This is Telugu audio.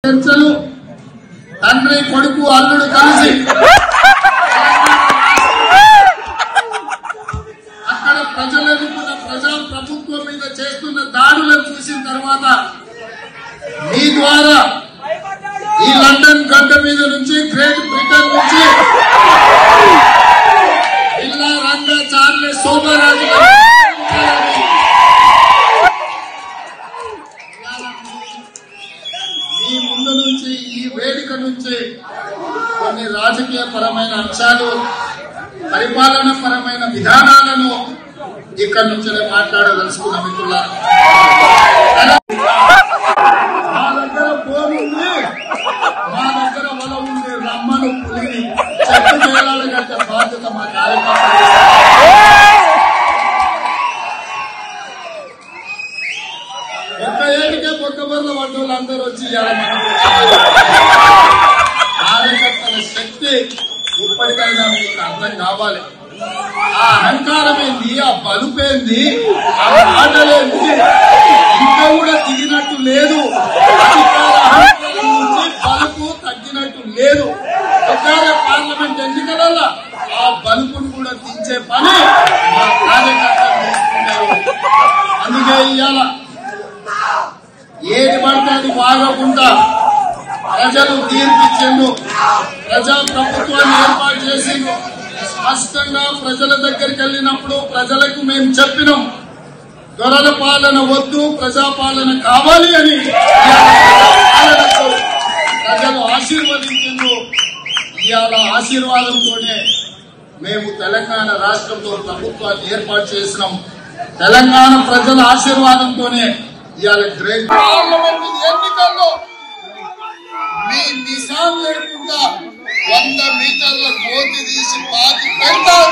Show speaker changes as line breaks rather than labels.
చర్చలు తండ్రి కొడుకు అల్లుడు కలిసి అక్కడ ప్రజలు ఎన్నుకున్న ప్రజా ప్రభుత్వం మీద చేస్తున్న దాడులను చూసిన తర్వాత మీ ద్వారా ఈ లండన్ గడ్డ మీద నుంచి గ్రేట్ బ్రిటన్ నుంచి బిల్లా రంగా చార్లెస్ శోభరాజు మీ ముందు నుంచి ఈ వేదిక నుంచి కొన్ని రాజకీయ పరమైన అంశాలు పరిపాలన పరమైన విధానాలను ఇక్కడి నుంచి మాట్లాడదలుచుకున్న మిత్రులారా మా దగ్గర ఫోన్ ఉంది మా దగ్గర వల ఉంది రమ్మను పులిని చెట్టు చేయాలంటే బాధ్యత మా కార్యకర్తలు ఒక్క ఏడికే పొక్క బర్ల పడ్డోళ్ళు అందరూ వచ్చి కార్యకర్తల శక్తి ఇప్పటికైనా మీకు అర్థం కావాలి ఆ అహంకారం ఏంది ఆ బలుపేంది ఆ మాటలేంది ఇంకా కూడా దిగినట్టు లేదు అధికార అహంకారం నుంచి బలుపు తగ్గినట్టు లేదు ఒకసారి పార్లమెంట్ ఎన్నికలలో ఆ బలుపును కూడా దించే పని మా కార్యకర్తలు తీసుకుంటారు అందుకే ఇవాళ ఏది పడితే అది వాగకుండా ప్రజలు తీర్పిచ్చిండు ప్రజా ప్రభుత్వాన్ని ఏర్పాటు చేసిండు స్పష్టంగా ప్రజల దగ్గరికి వెళ్ళినప్పుడు ప్రజలకు మేము చెప్పినాం దొరల పాలన వద్దు ప్రజాపాలన కావాలి అని ప్రజలు ఆశీర్వదించిండ్రు ఇవాళ ఆశీర్వాదంతోనే మేము తెలంగాణ రాష్ట్రంలో ప్రభుత్వాన్ని ఏర్పాటు చేసినాం తెలంగాణ ప్రజల ఆశీర్వాదంతోనే ఇవాళ గ్రేట్ పార్లమెంట్ ఎన్నికల్లో మీ నిజాం లేకుండా 100 మీటర్ల గోతి తీసి పాతి పెడతారు